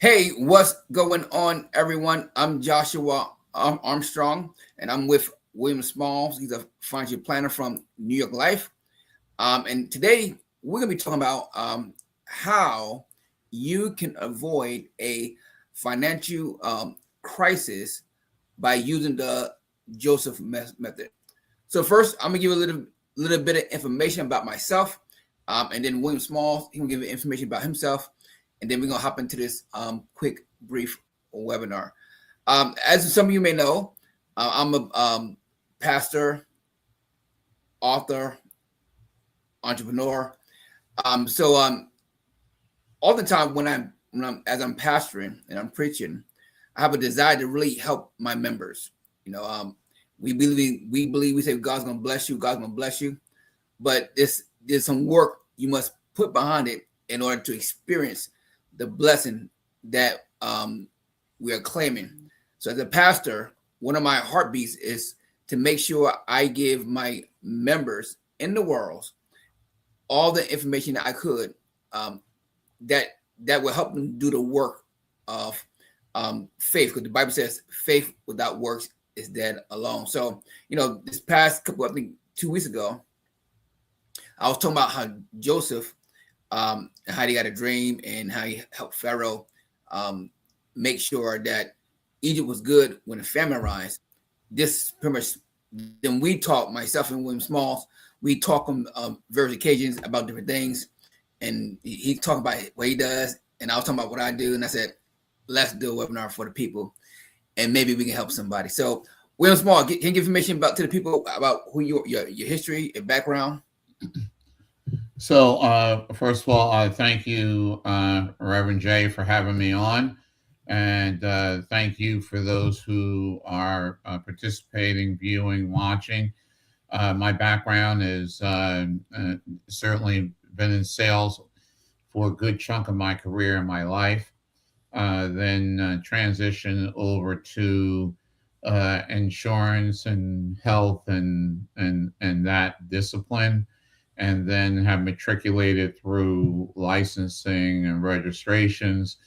Hey, what's going on, everyone? I'm Joshua Armstrong, and I'm with William Smalls. He's a financial planner from New York Life. And today we're going to be talking about how you can avoid a financial crisis by using the Joseph method. So first, I'm going to give you a little bit of information about myself, and then William Smalls, he will give you information about himself, and then we're gonna hop into this quick, brief webinar. As some of you may know, I'm a pastor, author, entrepreneur. So all the time as I'm pastoring and I'm preaching, I have a desire to really help my members. You know, we say God's gonna bless you, God's gonna bless you, but there's some work you must put behind it in order to experience the blessing that we are claiming. So as a pastor, one of my heartbeats is to make sure I give my members in the world all the information that I could that will help them do the work of faith, because the Bible says faith without works is dead alone. So, this past couple, I think 2 weeks ago, I was talking about how Joseph, how he got a dream and how he helped Pharaoh make sure that Egypt was good when the famine arose. This pretty much, then we talk, myself and William Smalls, we talk on various occasions about different things. And he talked about what he does, and I was talking about what I do. And I said, let's do a webinar for the people, and maybe we can help somebody. So, William Smalls, can you give information to the people about who your history and background? So, first of all, thank you, Reverend Jay, for having me on. And thank you for those who are participating, viewing, watching. My background is certainly been in sales for a good chunk of my career and my life. Then transition over to insurance and health and that discipline, and then have matriculated through licensing and registrations,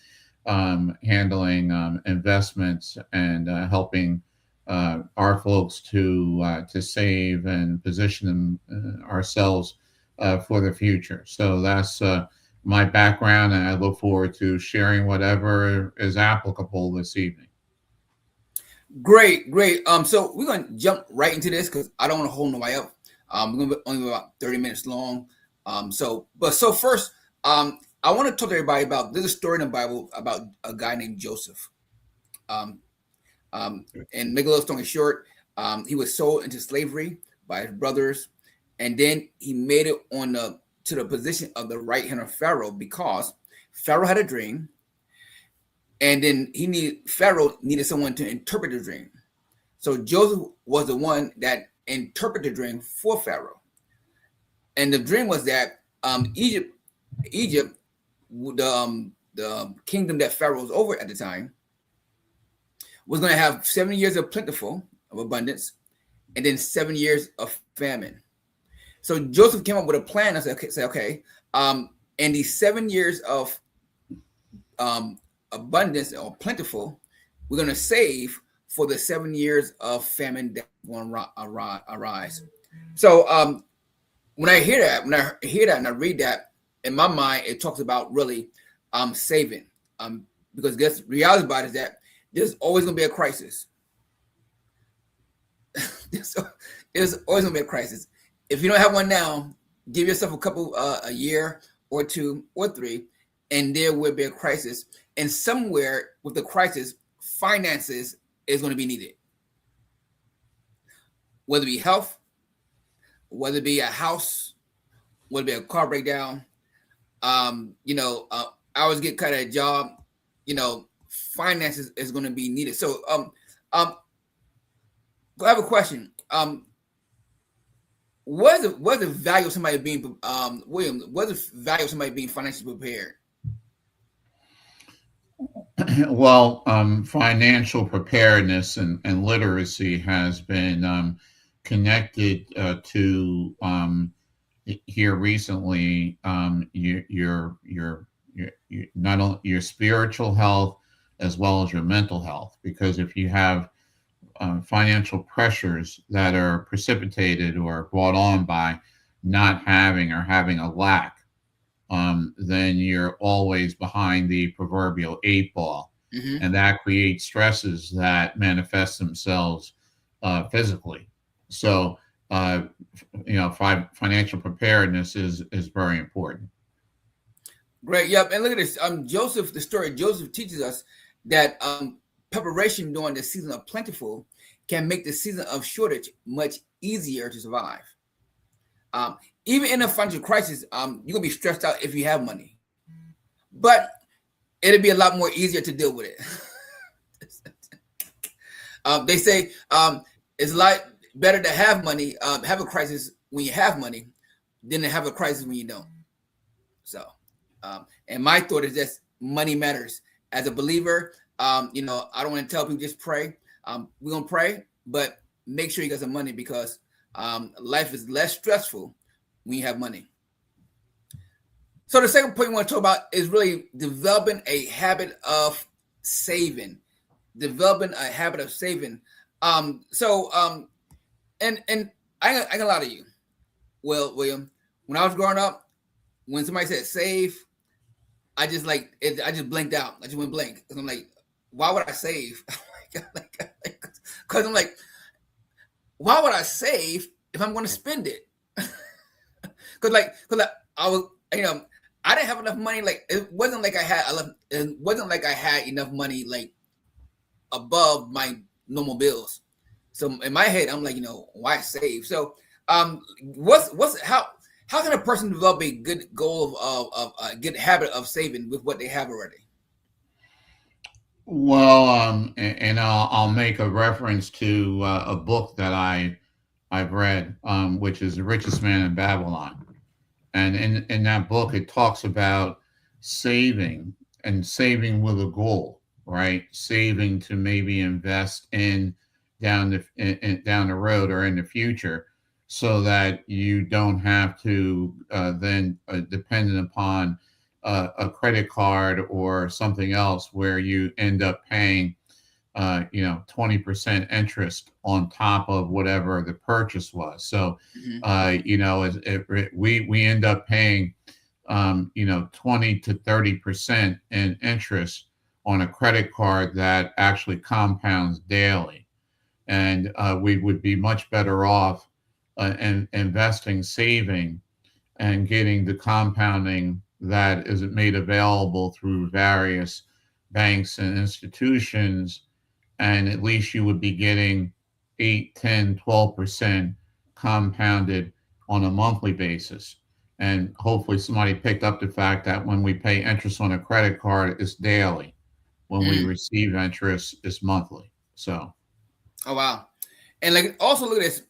handling investments, and helping our folks to save and position ourselves for the future. So that's my background, and I look forward to sharing whatever is applicable this evening. Great. So we're going to jump right into this because I don't want to hold nobody up. We're going to be only about 30 minutes long. So first, I want to talk to everybody about, there's a story in the Bible about a guy named Joseph. And make a little story short, he was sold into slavery by his brothers, and then he made it to the position of the right hand of Pharaoh, because Pharaoh had a dream, and then Pharaoh needed someone to interpret the dream. So Joseph was the one that interpreted the dream for Pharaoh. And the dream was that Egypt, the kingdom that Pharaoh was over at the time, was going to have 7 years of plentiful, of abundance, and then 7 years of famine. So Joseph came up with a plan. I said, okay, and these 7 years of abundance or plentiful, we're going to save for the 7 years of famine that will arise. So when I hear that and I read that, in my mind, it talks about really saving, because the reality about it is that there's always going to be a crisis. There's always going to be a crisis. If you don't have one now, give yourself a year or 2 or 3, and there will be a crisis. And somewhere with the crisis, finances is going to be needed. Whether it be health, whether it be a house, whether it be a car breakdown, I always get cut at a job, finances is going to be needed. So I have a question. What's the value of somebody being William? What's the value of somebody being financially prepared? Well, financial preparedness and literacy has been connected to here recently your not only your spiritual health as well as your mental health. Because if you have financial pressures that are precipitated or brought on by not having or having a lack, then you're always behind the proverbial eight ball. Mm-hmm. And that creates stresses that manifest themselves physically. So, uh, financial preparedness is very important. Great. Yep. And look at this. Joseph, the story of Joseph teaches us that preparation during the season of plentiful can make the season of shortage much easier to survive. Um, Even in a financial crisis, you're gonna be stressed out if you have money, but it'll be a lot more easier to deal with it. They say it's a lot better to have money, have a crisis when you have money, than to have a crisis when you don't. So, and my thought is that money matters. As a believer, I don't want to tell people just pray. We're gonna pray, but make sure you got some money because life is less stressful when you have money. So the second point we want to talk about is really developing a habit of saving. Developing a habit of saving. And I got a lot of you. Well, William, when I was growing up, when somebody said save, I just like it, I just blinked out. I just went blank. Because I'm like, why would I save? Because I'm like, why would I save if I'm going to spend it? Because I was, I didn't have enough money. Like it wasn't like I had enough money like above my normal bills. So in my head, I'm like, why save? So how can a person develop a good goal of a good habit of saving with what they have already? Well, and I'll make a reference to a book that I've read, which is The Richest Man in Babylon. And in that book, it talks about saving and saving with a goal, right? Saving to maybe invest in down the road or in the future, so that you don't have to then dependent upon a credit card or something else where you end up paying 20% interest on top of whatever the purchase was. So, Mm-hmm. We end up paying, 20 to 30% in interest on a credit card that actually compounds daily. And we would be much better off in investing, saving, and getting the compounding that is made available through various banks and institutions, and at least you would be getting 8, 10, 12% compounded on a monthly basis. And hopefully somebody picked up the fact that when we pay interest on a credit card, it's daily. When we Mm. receive interest, it's monthly. So, Oh wow. And like also look at this.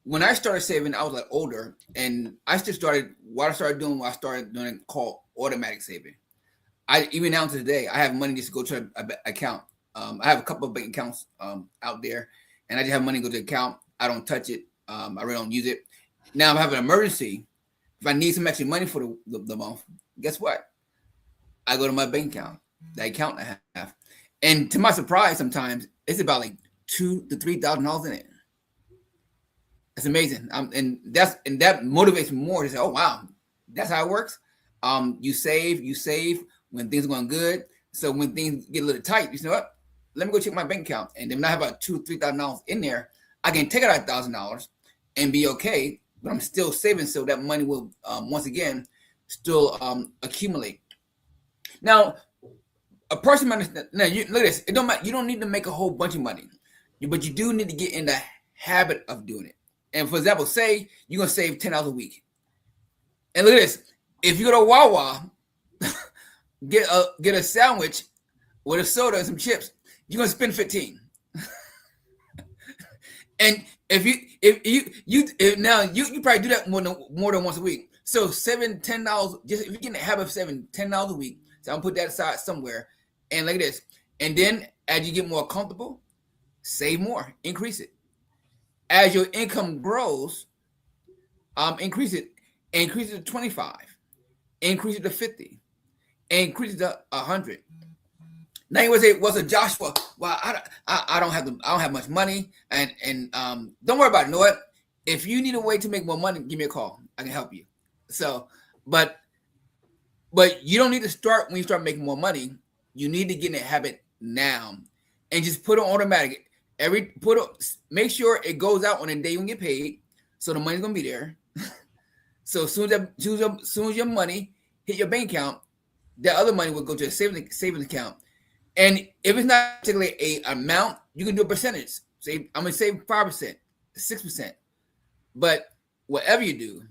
When I started saving, I was like older, and I still started. What I started doing called automatic saving. I even now to today, I have money just to go to an account. I have a couple of bank accounts out there, and I just have money go to the account. I don't touch it. I really don't use it. Now if I have an emergency, if I need some extra money for the month, guess what? I go to my bank account, the account I have, and to my surprise, sometimes it's about like $2,000 to $3,000 in it. It's amazing. And that motivates me more to say, oh wow, that's how it works. You save when things are going good. So when things get a little tight, you know what? Let me go check my bank account. And then when I have about $2,000 to $3,000 in there, I can take out $1,000 and be okay. But I'm still saving, so that money will once again still accumulate. Now, a person might understand. Now, look at this. It don't matter. You don't need to make a whole bunch of money, but you do need to get in the habit of doing it. And for example, say you're gonna save $10 a week. And look at this. If you go to Wawa, get a sandwich with a soda and some chips, you're gonna spend 15. And if now you probably do that more than once a week. So saving $10, just if you get in the habit of saving $10 a week, so I'm gonna put that aside somewhere. And look at this. And then as you get more comfortable, save more, increase it. As your income grows, increase it to 25, increase it to 50, and increase it to 100. Now you would say, "Was it Joshua? Well, I don't have much money, and don't worry about it. You know what? If you need a way to make more money, give me a call. I can help you." So, but you don't need to start when you start making more money. You need to get in a habit now, and just put it on automatic. Make sure it goes out on the day you get paid, so the money's gonna be there. So as soon as your money hit your bank account, that other money will go to a savings account. And if it's not particularly a amount, you can do a percentage. Say I'm gonna save 5%, 6%. But whatever you do,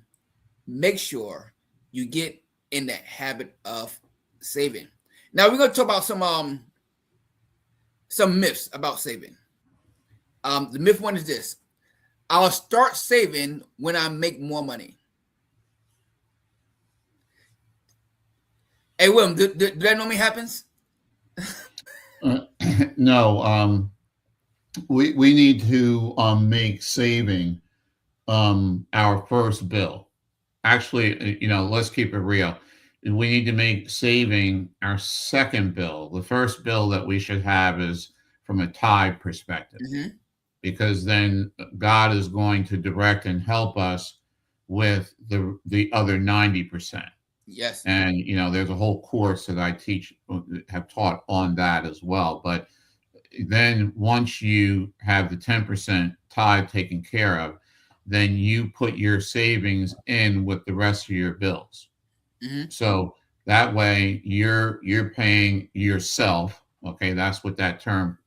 make sure you get in that habit of saving. Now we're gonna talk about some myths about saving. The myth one is this: I'll start saving when I make more money. Hey, William, do that normally happens? No, we need to make saving our first bill. Actually, let's keep it real. We need to make saving our second bill. The first bill that we should have is from a tithe perspective, Mm-hmm. because then God is going to direct and help us with the other 90%. Yes. And there's a whole course that I have taught on that as well. But then once you have the 10% tithe taken care of, then you put your savings in with the rest of your bills. Mm-hmm. So that way you're paying yourself. Okay, that's what that term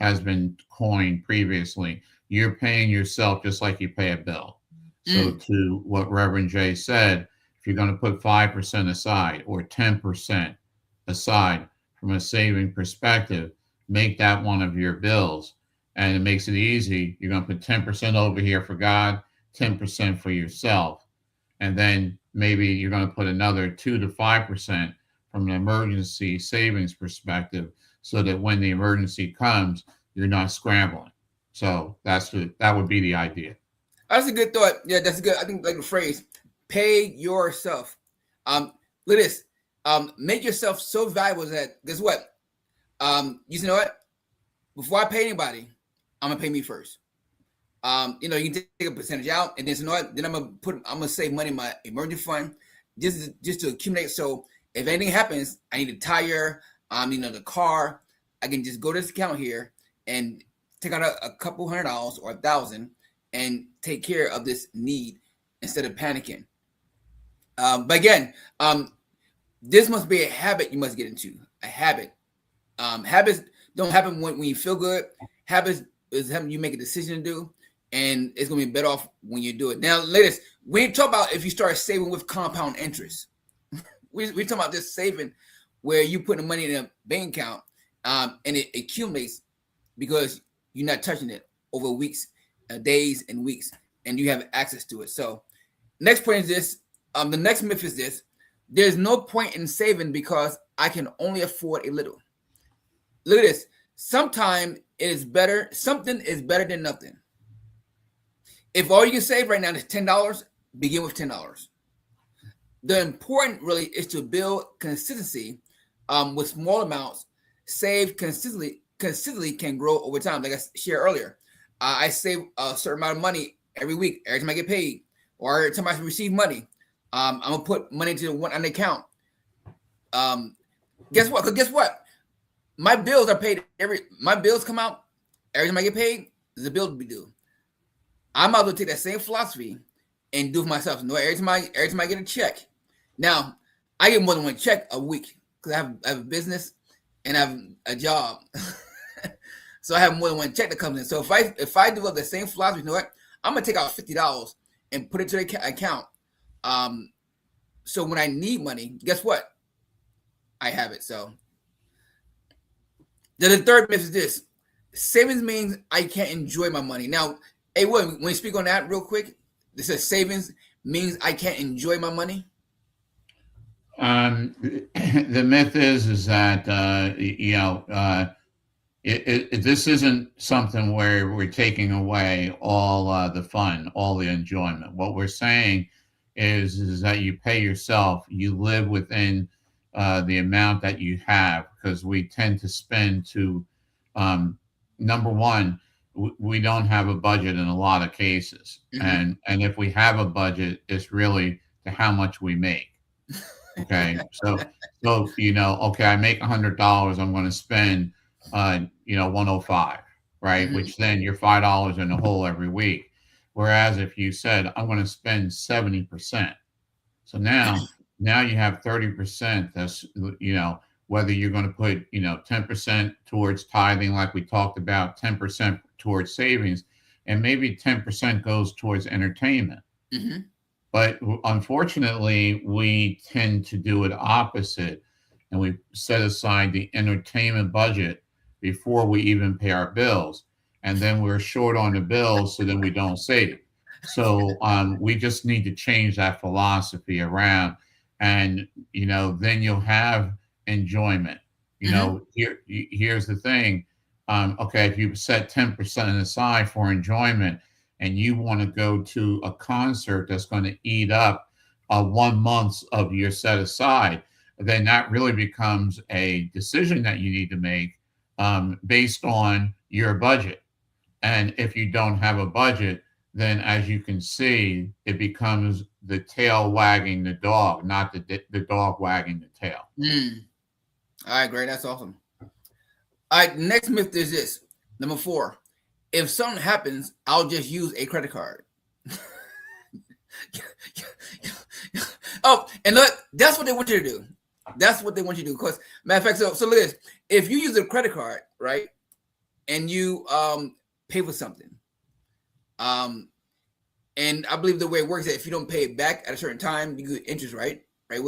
has been coined previously. You're paying yourself just like you pay a bill. So to what Reverend Jay said, if you're going to put 5% aside or 10% aside from a saving perspective, make that one of your bills. And it makes it easy. You're going to put 10% over here for God, 10% for yourself. And then maybe you're going to put another 2 to 5% from an emergency savings perspective, so that when the emergency comes, you're not scrambling. So that would be the idea. That's a good thought. Yeah, that's good. I think like the phrase, pay yourself. Look at this. Make yourself so valuable that guess what? You know what? Before I pay anybody, I'm gonna pay me first. You can take a percentage out, and then you know what? Then I'm gonna save money in my emergency fund, just to accumulate. So if anything happens, I need a tire, the car, I can just go to this account here and take out a couple $100 or 1,000 and take care of this need instead of panicking. But again, this must be a habit you must get into. A habit. Habits don't happen when you feel good. Habits is something you make a decision to do, and it's gonna be better off when you do it. Now, ladies, we talk about if you start saving with compound interest. we talk about this saving where you put the money in a bank account, and it accumulates because you're not touching it over weeks, days, and weeks, and you have access to it. So, next point is this. The next myth is this: there's no point in saving because I can only afford a little. Look at this. Sometimes something is better than nothing. If all you can save right now is $10, begin with $10. The important really is to build consistency with small amounts. Save consistently can grow over time. Like I shared earlier, I save a certain amount of money every week, every time I get paid, or every time I receive money. I'm gonna put money into an account. Guess what? 'Cause guess what? My bills are paid my bills come out every time I get paid. There's a bill to be due. I'm about to take that same philosophy and do it for myself. No, every time I get a check. Now, I get more than one check a week because I have a business and I have a job. So I have more than one check that comes in. So if I develop the same philosophy, you know what? I'm gonna take out $50 and put it to the account. So when I need money, guess what? I have it. So then the third myth is this: savings means I can't enjoy my money. Now, hey, when you speak on that real quick, this says savings means I can't enjoy my money. The myth is that this isn't something where we're taking away all the fun, all the enjoyment. What we're saying is that you pay yourself, you live within the amount that you have, because we tend to spend to, um, number one, we don't have a budget in a lot of cases, Mm-hmm. and if we have a budget, it's really to how much we make. Okay, so okay, I make $100. I'm going to spend 105, right? Mm-hmm. Which then you're $5 in the hole every week. Whereas if you said I'm going to spend 70%, so now you have 30%. That's whether you're going to put 10% towards tithing, like we talked about, 10% towards savings, and maybe 10% goes towards entertainment. Mm-hmm. But unfortunately, we tend to do it opposite, and we set aside the entertainment budget before we even pay our bills, and then we're short on the bills, so then we don't save. So we just need to change that philosophy around, and then you'll have enjoyment. Mm-hmm. Here's the thing. Okay, if you set 10% aside for enjoyment, and you want to go to a concert that's going to eat up 1 month of your set aside, then that really becomes a decision that you need to make based on your budget. And if you don't have a budget, then as you can see, it becomes the tail wagging the dog, not the dog wagging the tail. Mm. All right, great. That's awesome. All right, next myth is this. Number 4. If something happens, I'll just use a credit card. Oh, and look, that's what they want you to do. That's what they want you to do. Because matter of fact, so look at this. If you use a credit card, right, and you pay for something, and I believe the way it works is that if you don't pay it back at a certain time, you get interest, right? Right,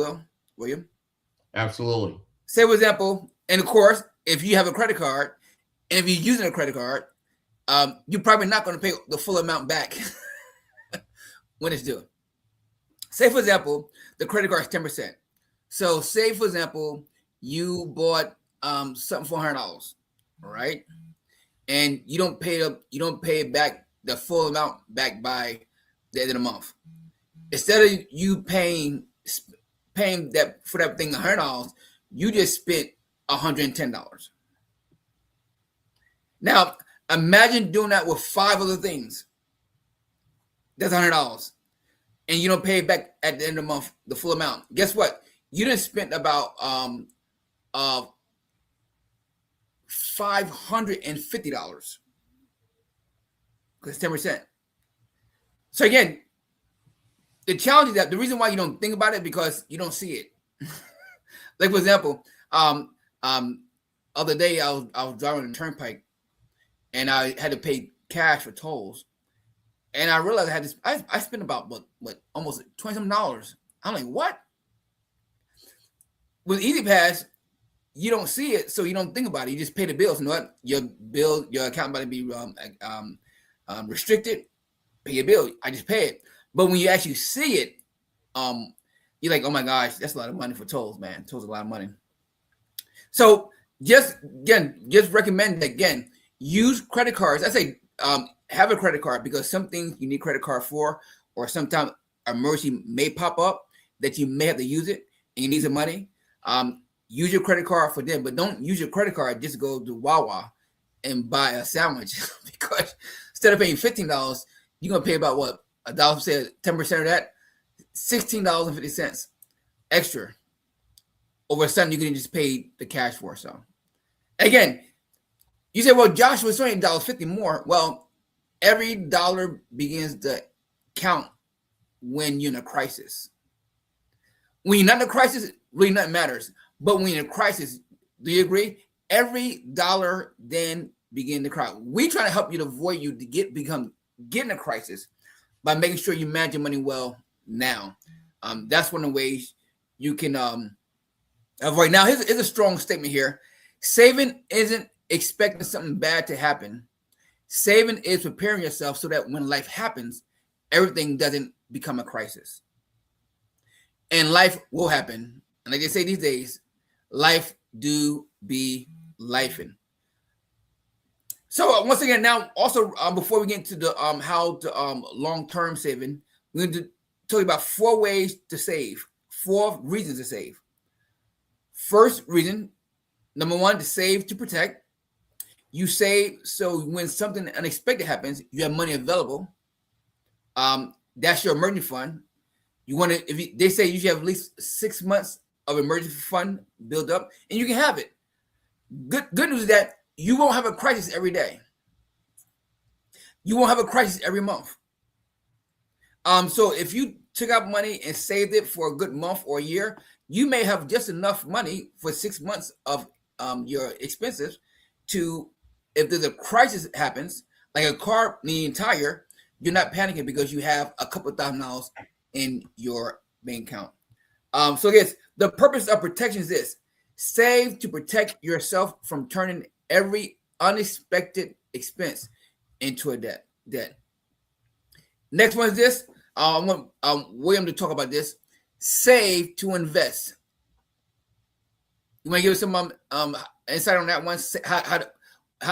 William? Absolutely. Say, for example, and of course, if you have a credit card, and if you're using a credit card, you're probably not going to pay the full amount back when it's due. Say, for example, the credit card is 10%. So, say, for example, you bought something for $100, right? And you don't pay it back the full amount back by the end of the month. Instead of you paying that for that thing $100, you just spent $110. Now, imagine doing that with 5 other things. That's $100, and you don't pay it back at the end of the month the full amount. Guess what? You done spent about $550 because 10%. So again, the challenge is that the reason why you don't think about it because you don't see it. Like, for example, other day I was driving the turnpike, and I had to pay cash for tolls, and I realized I had to. I spent about what almost $20-something. I'm like, what? With Easy Pass, you don't see it, so you don't think about it. You just pay the bills. You know what? Your account about to be restricted. Pay your bill. I just pay it. But when you actually see it, you're like, oh my gosh, that's a lot of money for tolls, man. Tolls are a lot of money. So just recommend that again. Use credit cards. I say have a credit card because some things you need credit card for, or sometimes emergency may pop up that you may have to use it and you need some money. Use your credit card for them, but don't use your credit card just to go to Wawa and buy a sandwich because instead of paying $15, you're gonna pay about what $1. Say 10% of that, $16.50 extra. Over a sudden, you can just pay the cash for. So again, you say, well, Joshua, it's only $1.50 more. Well, every dollar begins to count when you're in a crisis. When you're not in a crisis, really nothing matters. But when you're in a crisis, do you agree? Every dollar then begin to count. We try to help you to avoid you to get in a crisis by making sure you manage your money well now. That's one of the ways you can avoid. Now, here's a strong statement here. Saving isn't expecting something bad to happen. Saving is preparing yourself so that when life happens, everything doesn't become a crisis. And life will happen. And like they say these days, life do be lifing. So once again, now also before we get into the how to long-term saving, we're going to tell you about 4 ways to save, 4 reasons to save. First reason, number one, to save to protect. You save so when something unexpected happens, you have money available. That's your emergency fund. You want to, they say you should have at least 6 months of emergency fund built up, and you can have it. Good news is that you won't have a crisis every day. You won't have a crisis every month. So if you took out money and saved it for a good month or a year, you may have just enough money for 6 months of your expenses to, if there's a crisis happens, like a car needing tire, you're not panicking because you have a couple of $1,000 in your bank account. So I guess the purpose of protection is this: save to protect yourself from turning every unexpected expense into a debt. Next one is this. I want William to talk about this. Save to invest. You want to give us some insight on that one? How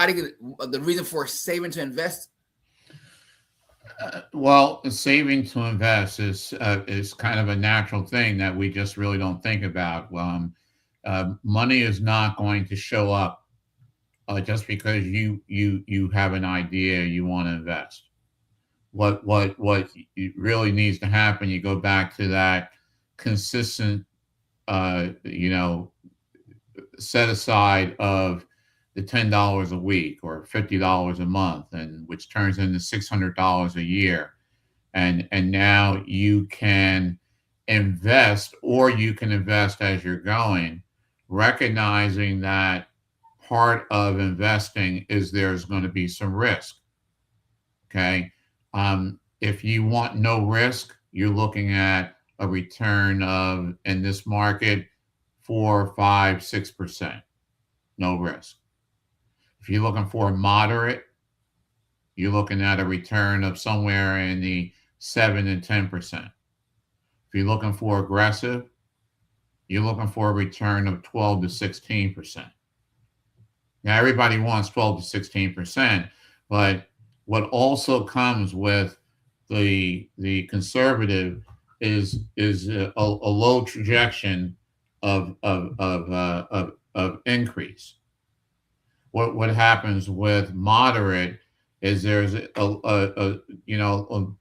to get the reason for saving to invest? Well, saving to invest is kind of a natural thing that we just really don't think about. Money is not going to show up just because you have an idea you want to invest. What really needs to happen? You go back to that consistent, set aside of the $10 a week or $50 a month, and which turns into $600 a year, and now you can invest, or you can invest as you're going, recognizing that part of investing is there's going to be some risk. Okay. If you want no risk, you're looking at a return of, in this market, 4, 5, 6%, no risk. If you're looking for moderate, you're looking at a return of somewhere in the 7 and 10%. If you're looking for aggressive, you're looking for a return of 12 to 16%. Now, everybody wants 12 to 16%, but what also comes with the conservative is a low trajectory of increase. What happens with moderate is there's a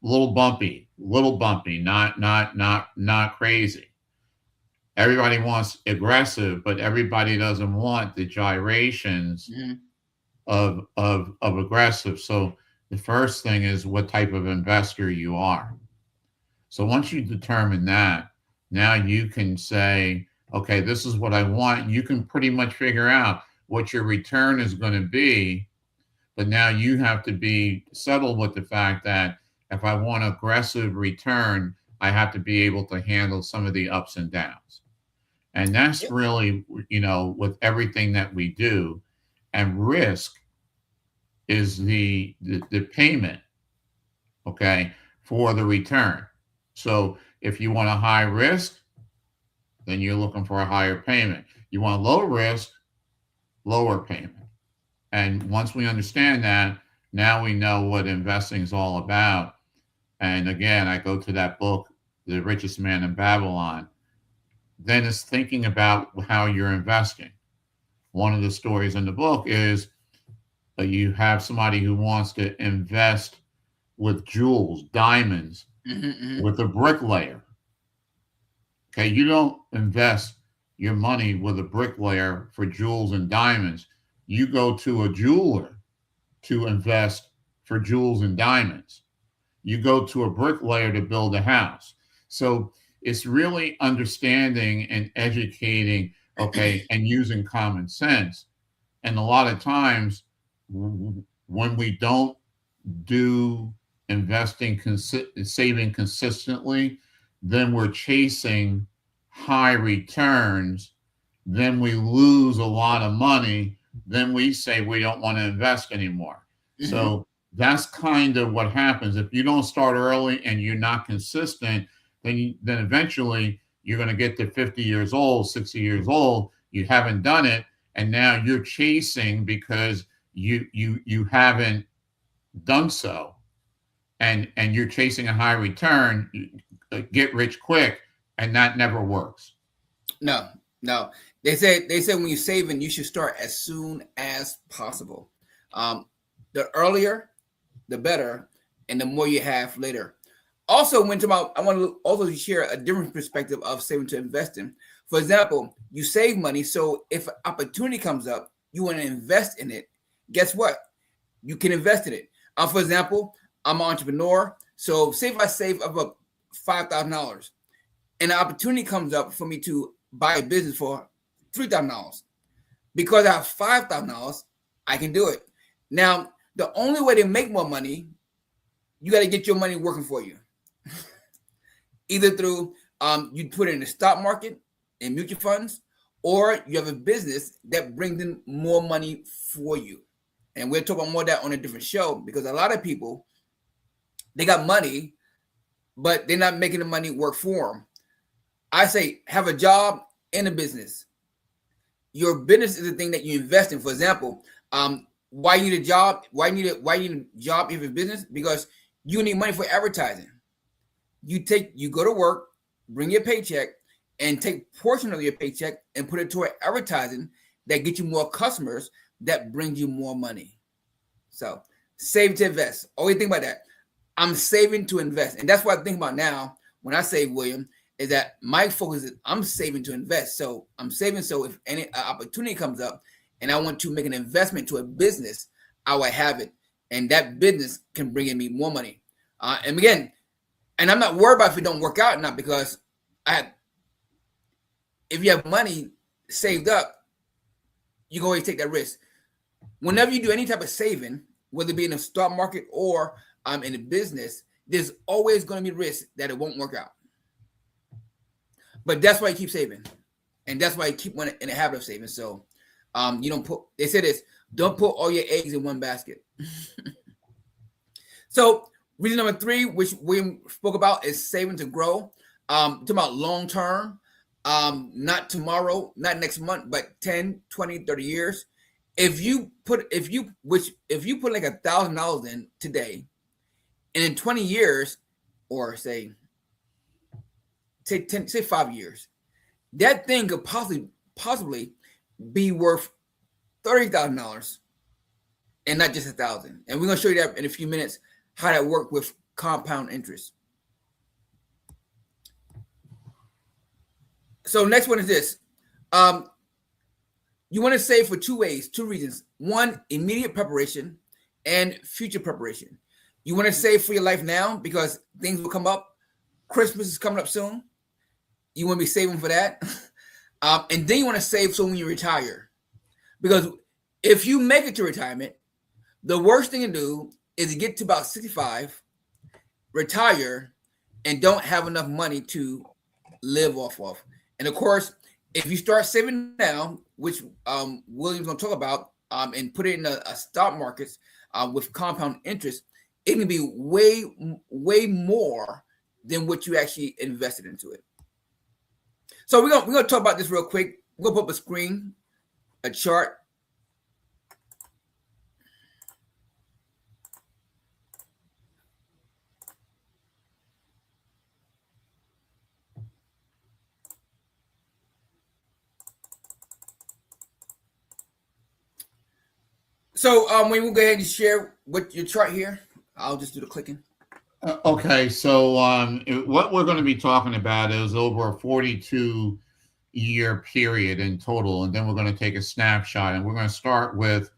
little bumpy, not crazy. Everybody wants aggressive, but everybody doesn't want the gyrations of aggressive. So the first thing is what type of investor you are. So once you determine that, now you can say, okay, this is what I want. You can pretty much figure out what your return is going to be. But now you have to be settled with the fact that if I want aggressive return, I have to be able to handle some of the ups and downs. And that's really, with everything that we do. And risk is the payment, okay, for the return. So if you want a high risk, then you're looking for a higher payment. You want low risk, lower payment. And once we understand that, now we know what investing is all about. And again, I go to that book, The Richest Man in Babylon. Then it's thinking about how you're investing. One of the stories in the book is you have somebody who wants to invest with jewels, diamonds, with a bricklayer. Okay, you don't invest your money with a bricklayer for jewels and diamonds. You go to a jeweler to invest for jewels and diamonds. You go to a bricklayer to build a house. So it's really understanding and educating, okay, and using common sense. And a lot of times when we don't do investing, saving consistently, then we're chasing high returns. Then we lose a lot of money. Then we say we don't want to invest anymore. So that's kind of what happens. If you don't start early and you're not consistent, then eventually you're going to get to 50 years old, 60 years old. You haven't done it, and now you're chasing because you haven't done so, and you're chasing a high return, get rich quick, and that never works. No, No, they say when you're saving, you should start as soon as possible. Um, the earlier, the better, and the more you have later. Also, when about, I want to also share a different perspective of saving to investing. For example, you save money, so if an opportunity comes up, you want to invest in it. Guess what? You can invest in it. For example, I'm an entrepreneur, so say if I save up $5,000, and an opportunity comes up for me to buy a business for $3,000, because I have $5,000, I can do it. Now, the only way to make more money, you got to get your money working for you, either through you put it in the stock market and mutual funds, or you have a business that brings in more money for you. And we'll talk about more of that on a different show, because a lot of people, they got money, but they're not making the money work for them. I say have a job and a business. Your business is the thing that you invest in. For example, why you need a job? Why you need a job if you have a business? Because you need money for advertising. You go to work, bring your paycheck, and take portion of your paycheck and put it toward advertising that gets you more customers, that brings you more money. So save to invest. Always think about that. I'm saving to invest. And that's what I think about now when I save, William, is that my focus is I'm saving to invest. So I'm saving, so if any opportunity comes up and I want to make an investment to a business, I will have it. And that business can bring in me more money. And again, and I'm not worried about if it don't work out or not, because if you have money saved up, you can always take that risk. Whenever you do any type of saving, whether it be in the stock market or in a business, there's always going to be risk that it won't work out. But that's why you keep saving, and that's why you keep in the habit of saving. So you don't put. They say this: don't put all your eggs in one basket. So reason number 3, which William spoke about, is saving to grow. Talking about long term, not tomorrow, not next month, but 10, 20, 30 years. If you put like $1,000 in today, and in 20 years, or say 5 years, that thing could possibly be worth $30,000 and not just 1,000. And we're gonna show you that in a few minutes, how that works with compound interest. So next one is this. You want to save for 2 reasons. One, immediate preparation, and future preparation. You want to save for your life now because things will come up. Christmas is coming up soon. You want to be saving for that. And then you want to save so when you retire. Because if you make it to retirement, the worst thing to do is to get to about 65, retire, and don't have enough money to live off of. And of course, if you start saving now, which William's going to talk about, and put it in a stock markets with compound interest, it can be way more than what you actually invested into it. So we're gonna talk about this real quick. We're gonna put up a screen, a chart. So we will go ahead and share what your chart here. I'll just do the clicking. Okay, so what we're going to be talking about is over a 42-year period in total, and then we're going to take a snapshot, and we're going to start with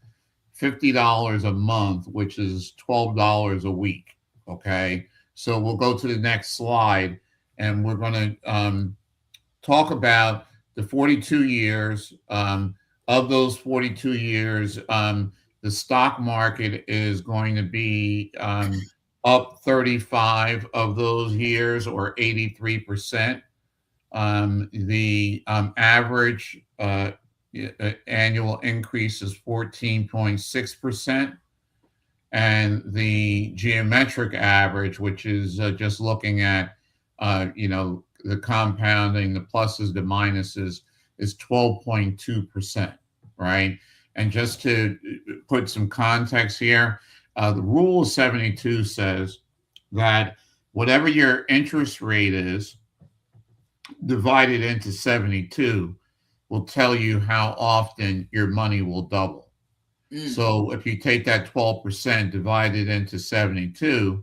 $50 a month, which is $12 a week. Okay, so we'll go to the next slide, and we're going to talk about the 42 years. Of those 42 years, the stock market is going to be up 35 of those years, or 83%. The average annual increase is 14.6%. And the geometric average, which is just looking at, the compounding, the pluses, the minuses, is 12.2%, right? And just to put some context here, the rule of 72 says that whatever your interest rate is divided into 72, will tell you how often your money will double. Mm, So if you take that 12% divided into 72,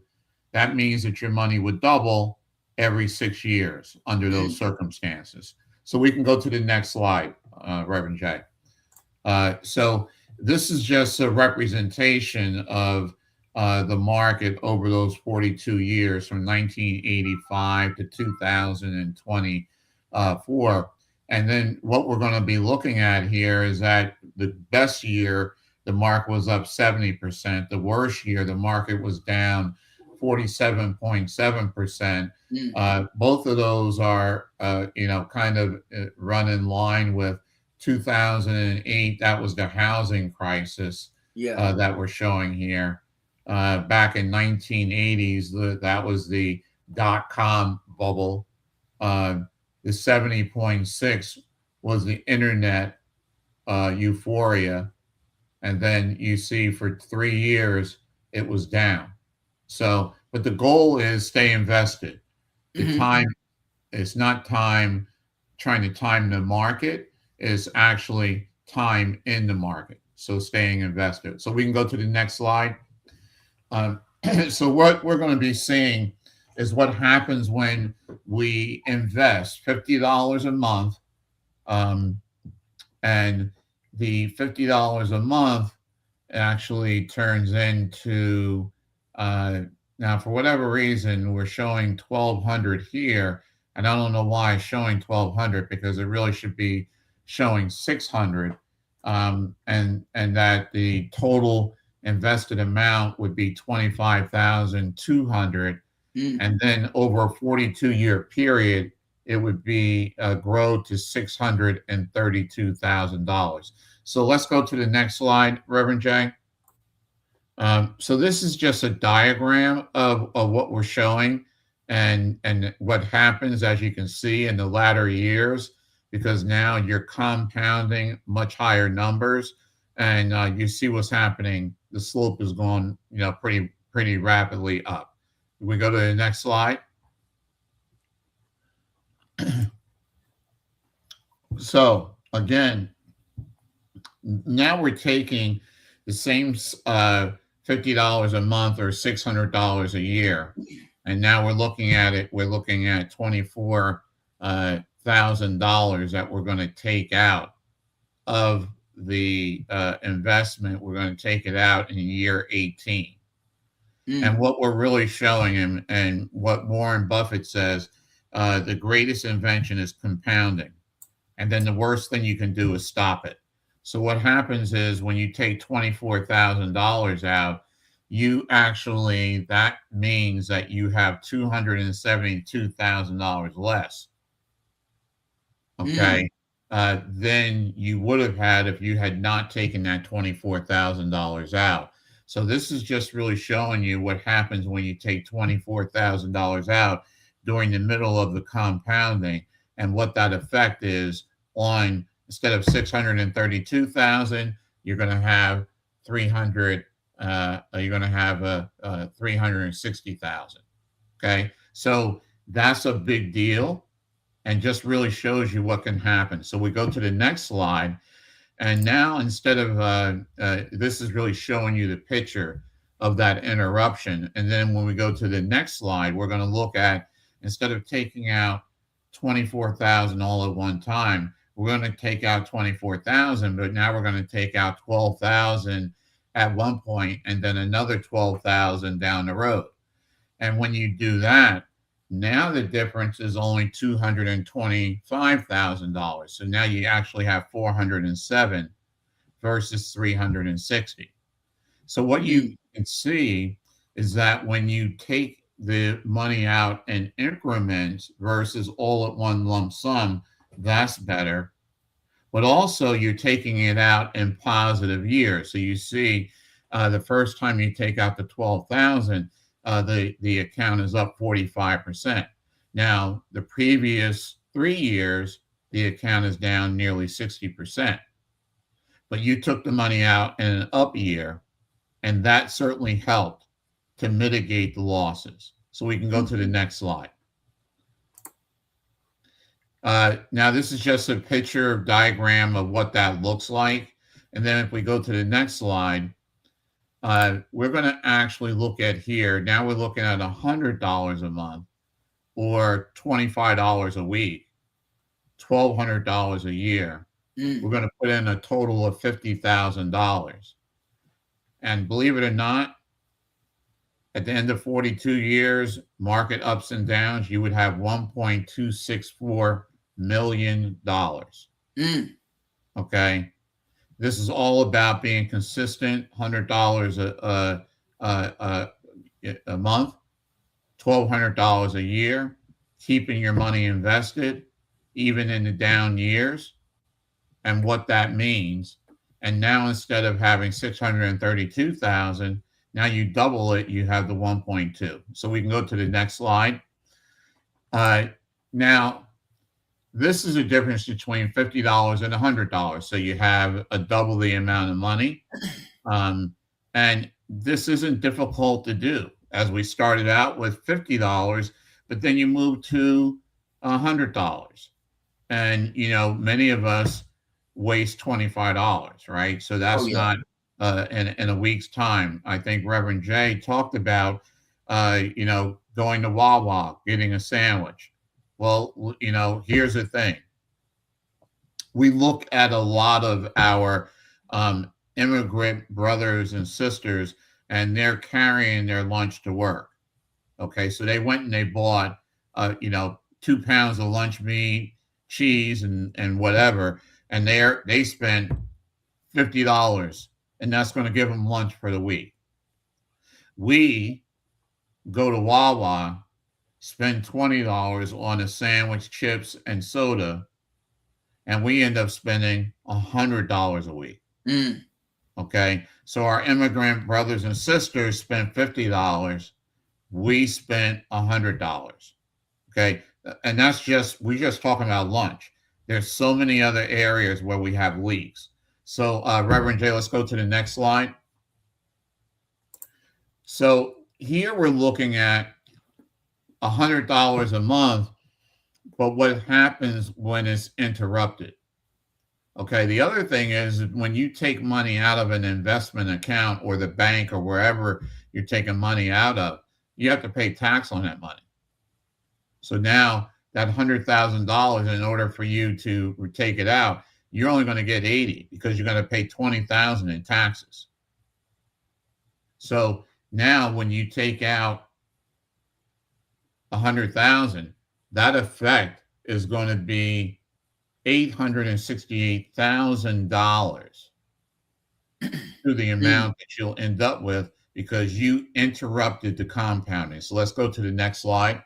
that means that your money would double every 6 years under those mm, circumstances. So we can go to the next slide, Reverend Jay. So this is just a representation of the market over those 42 years from 1985 to 2024. And then what we're going to be looking at here is that the best year, the market was up 70%. The worst year, the market was down 47.7%. mm. Both of those are, kind of run in line with 2008. That was the housing crisis Yeah. that we're showing here. Back in 1980s, that was the dot-com bubble. The 70.6 was the internet euphoria. And then you see for 3 years, it was down. So, but the goal is stay invested. The Hmm. time it's not time trying to time the market, it's actually time in the market. So staying invested. So we can go to the next slide. Um, so what we're going to be seeing is what happens when we invest $50 a month, um, and the $50 a month actually turns into now for whatever reason we're showing 1200 here, and I don't know why it's showing 1200 because it really should be showing 600, and that the total invested amount would be 25,200, Mm. and then over a 42-year period it would be grow to $632,000. So let's go to the next slide, Reverend Jay. So this is just a diagram of what we're showing, and what happens, as you can see, in the latter years, because now you're compounding much higher numbers, and you see what's happening. The slope is going, pretty rapidly up. We go to the next slide. So again, now we're taking the same $50 a month or $600 a year, and now we're looking at it. We're looking at $24,000 that we're going to take out of the investment. We're going to take it out in year 18. And Mm. what we're really showing him, and what Warren Buffett says, the greatest invention is compounding. And then the worst thing you can do is stop it. So what happens is when you take $24,000 out, that means that you have $272,000 less. Mm. Okay. Than you would have had if you had not taken that $24,000 out. So this is just really showing you what happens when you take $24,000 out during the middle of the compounding, and what that effect is on, instead of 632,000, you're going to have 300. You're going to have a 360,000. Okay, so that's a big deal, and just really shows you what can happen. So we go to the next slide, and now instead of this is really showing you the picture of that interruption. And then when we go to the next slide, we're going to look at, instead of taking out 24,000 all at one time, we're going to take out 24,000, but now we're going to take out 12,000 at one point, and then another 12,000 down the road. And when you do that, now the difference is only $225,000. So now you actually have 407 versus 360. So what you Mm. can see is that when you take the money out in increments versus all at one lump sum, that's better. But also you're taking it out in positive years. So you see, the first time you take out the 12,000, the account is up 45%. Now the previous 3 years, the account is down nearly 60%. But you took the money out in an up year, and that certainly helped to mitigate the losses. So we can go to the next slide. Now, this is just a picture diagram of what that looks like. And then if we go to the next slide, we're going to actually look at here. Now we're looking at $100 a month or $25 a week, $1,200 a year. We're going to put in a total of $50,000. And believe it or not, at the end of 42 years, market ups and downs, you would have $1.264 million. Okay. This is all about being consistent, $100 a month, $1,200 a year, keeping your money invested, even in the down years, and what that means. And now instead of having 632,000, now you double it, you have the 1.2. So we can go to the next slide. Now, this is a difference between $50 and $100. So you have a double the amount of money. And this isn't difficult to do. As we started out with $50, but then you move to $100. And, many of us waste $25, right? So that's not in a week's time. I think Reverend Jay talked about, going to Wawa, getting a sandwich. Well, here's the thing. We look at a lot of our immigrant brothers and sisters, and they're carrying their lunch to work. Okay, so they went and they bought, 2 pounds of lunch meat, cheese, and whatever, and they spent $50, and that's going to give them lunch for the week. We go to Wawa, spend $20 on a sandwich, chips, and soda, and we end up spending $100 a week. Okay, so our immigrant brothers and sisters spent $50. We spent $100. Okay, and we're just talking about lunch. There's so many other areas where we have leaks. So, Reverend Jay, let's go to the next slide. So here we're looking at $100 a month, but what happens when it's interrupted? Okay, the other thing is when you take money out of an investment account or the bank or wherever you're taking money out of, you have to pay tax on that money. So now that $100,000, in order for you to take it out, you're only going to get 80 because you're going to pay 20,000 in taxes. So now when you take out 100,000, that effect is going to be $868,000 to the amount that you'll end up with because you interrupted the compounding. So let's go to the next slide.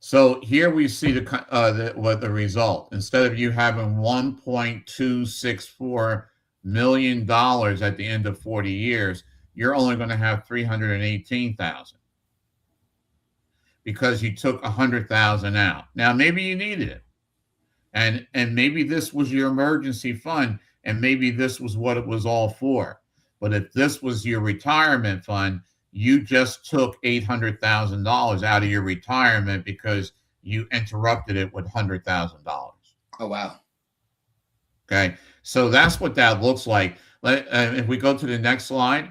So here we see the result. Instead of you having $1.264 million at the end of 40 years, you're only going to have 318,000 because you took 100,000 out. Now maybe you needed it, and maybe this was your emergency fund, and maybe this was what it was all for. But if this was your retirement fund, you just took $800,000 out of your retirement because you interrupted it with $100,000. Oh, wow. Okay, so that's what that looks like. If we go to the next slide.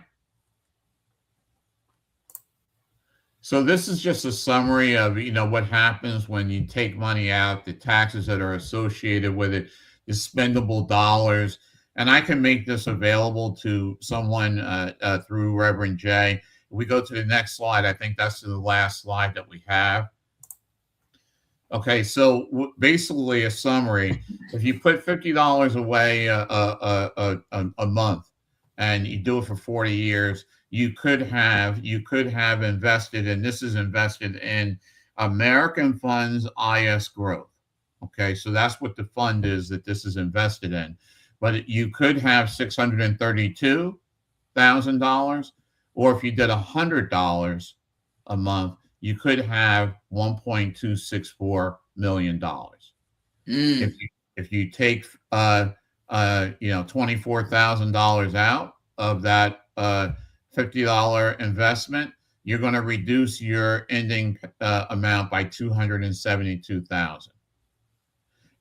So this is just a summary of, what happens when you take money out, the taxes that are associated with it, the spendable dollars. And I can make this available to someone through Reverend Jay. We go to the next slide. I think that's the last slide that we have. Okay, so basically a summary. If you put $50 away a month and you do it for 40 years, you could have invested, and this is invested in American Funds IS Growth. Okay, so that's what the fund is that this is invested in. But you could have $632,000. Or if you did $100 a month, you could have $1.264 million. If you take $24,000 out of that $50 investment, you're going to reduce your ending amount by 272,000.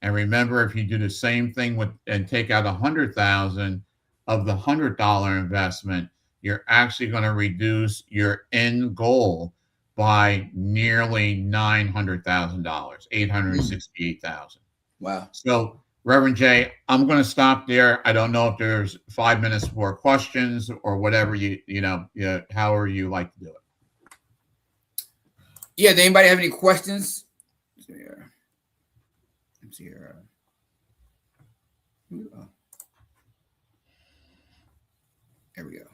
And remember, if you do the same thing with and take out 100,000 of the $100 investment, you're actually going to reduce your end goal by nearly $900,000, 868,000. Wow. So, Reverend Jay, I'm going to stop there. I don't know if there's 5 minutes for questions or whatever however you like to do it. Yeah. Does anybody have any questions? Let's see here. There we go.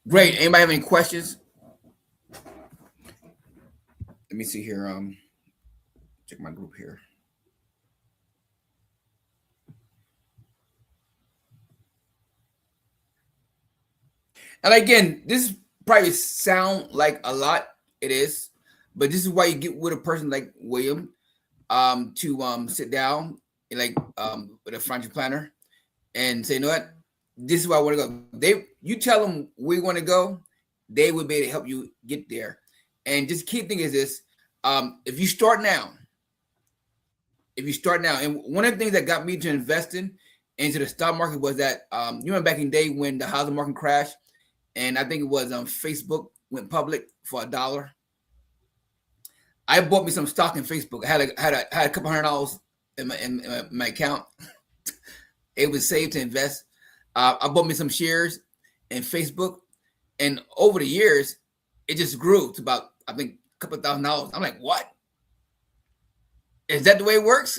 Great. Anybody have any questions? Let me see here. Check my group here. And again, this probably sound like a lot. It is, but this is why you get with a person like William, to sit down and with a financial planner and say, you know what, this is where I want to go. You tell them where you want to go, they will be able to help you get there. And just key thing is this: if you start now, and one of the things that got me to invest into the stock market was that you remember back in the day when the housing market crashed, and I think it was Facebook went public for $1. I bought me some stock in Facebook. I had a couple $100 in my account. It was saved to invest. I bought me some shares in Facebook, and over the years, it just grew to about, I think, a couple $1,000. I'm like, what? Is that the way it works?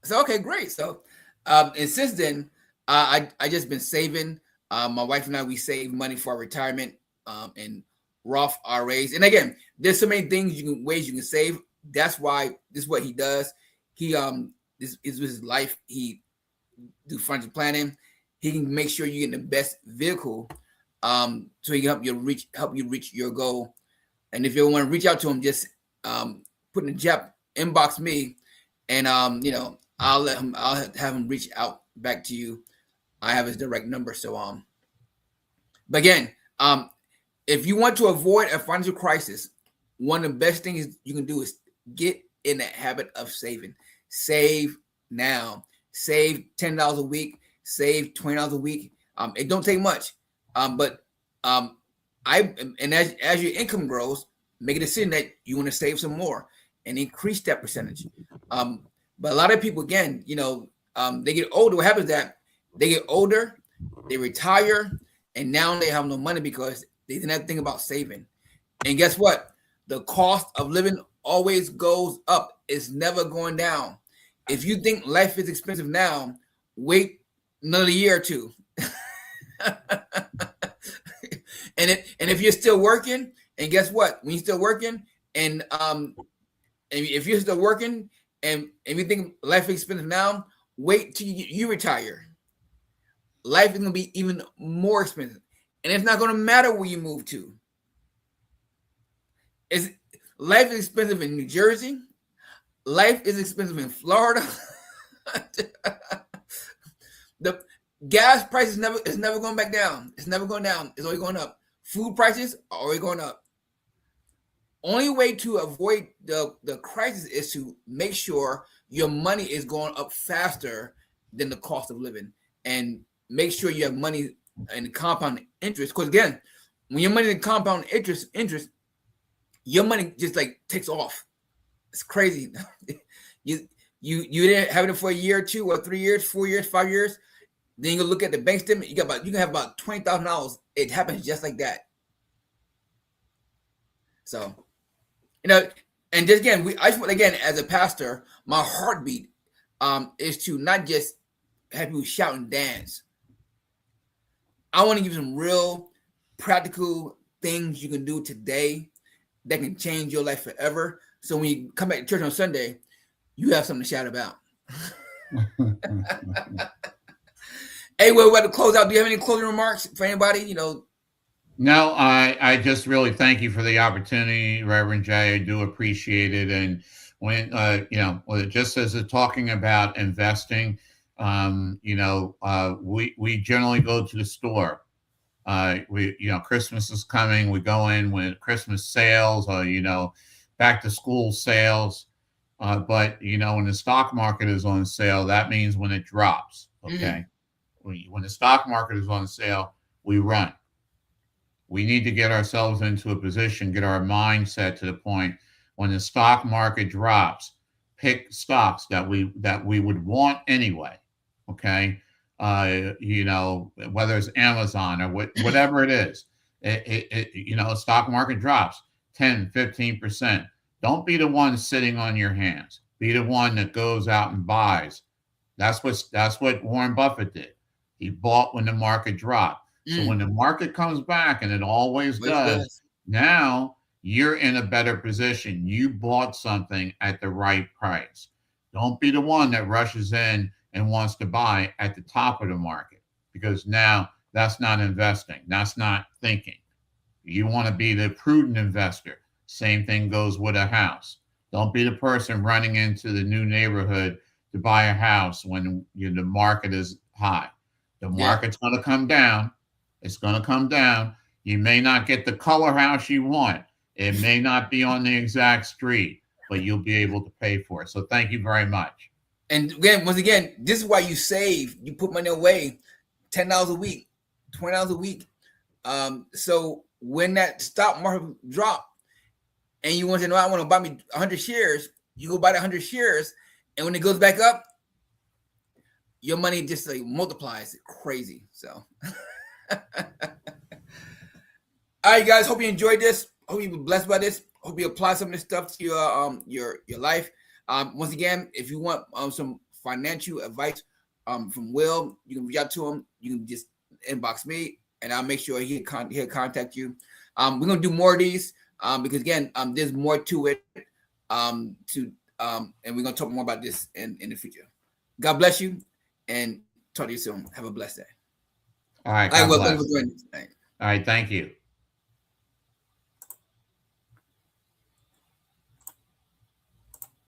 So okay, great. So, and since then, I just been saving. My wife and I, we save money for our retirement, and Roth IRAs. And again, there's so many ways you can save. That's why this is what he does. He this is his life. He do financial planning. He can make sure you get the best vehicle, so he can help you reach your goal. And if you want to reach out to him, just put in the chat, inbox me, and I'll have him reach out back to you. I have his direct number. So but again, if you want to avoid a financial crisis, one of the best things you can do is get in the habit of saving. Save now. Save $10 a week. Save $20 a week. It don't take much, but as your income grows, make a decision that you want to save some more and increase that percentage. But a lot of people, again, they get older. What happens is that they get older, they retire, and now they have no money because they didn't have to think about saving. And guess what? The cost of living always goes up. It's never going down. If you think life is expensive now, wait another year or two. and if you're still working, and guess what? When you're still working, and if you're still working, and you think life is expensive now, wait till you retire. Life is going to be even more expensive. And it's not going to matter where you move to. Life is expensive in New Jersey. Life is expensive in Florida. The gas price is never going back down. It's never going down. It's always going up. Food prices are always going up. Only way to avoid the crisis is to make sure your money is going up faster than the cost of living, and make sure you have money in compound interest. Because again, when your money in compound interest, your money just takes off. It's crazy. You didn't have it for a year or 2 or 3 years, 4 years, 5 years. Then you look at the bank statement. You can have about $20,000. It happens just like that. So, and just again, as a pastor, my heartbeat is to not just have people shout and dance. I want to give you some real practical things you can do today that can change your life forever. So when you come back to church on Sunday, you have something to shout about. Hey, we're about to close out. Do you have any closing remarks for anybody? No, I just really thank you for the opportunity, Reverend Jay. I do appreciate it. And when, just as talking about investing, we generally go to the store We, Christmas is coming. We go in with Christmas sales, or back to school sales. But when the stock market is on sale, that means when it drops. Mm-hmm. Okay, when the stock market is on sale, we run. We need to get ourselves into a position, get our mindset to the point when the stock market drops, pick stocks that we would want anyway. Okay, whether it's Amazon or whatever it is. Stock market drops 10, 15%. Don't be the one sitting on your hands. Be the one that goes out and buys. That's what Warren Buffett did. He bought when the market dropped. So when the market comes back, and it always does, now you're in a better position. You bought something at the right price. Don't be the one that rushes in and wants to buy at the top of the market, because now that's not investing. That's not thinking. You want to be the prudent investor. Same thing goes with a house. Don't be the person running into the new neighborhood to buy a house when the market is high. The market's going to come down. It's going to come down. You may not get the color house you want. It may not be on the exact street, but you'll be able to pay for it. So thank you very much. And once again, this is why you save. You put money away, $10 a week, $20 a week. So when that stock market drop, and you want to know, I want to buy me 100 shares, you go buy the 100 shares, and when it goes back up, your money just multiplies crazy. So, all right, guys. Hope you enjoyed this. Hope you were blessed by this. Hope you apply some of this stuff to your life. Once again, if you want some financial advice from Will, you can reach out to him. You can just inbox me, and I'll make sure he'll contact you. We're gonna do more of these because again, there's more to it. And we're gonna talk more about this in the future. God bless you, and talk to you soon. Have a blessed day. All right. All right, God Will, bless. thank you for joining us tonight. All right. Thank you.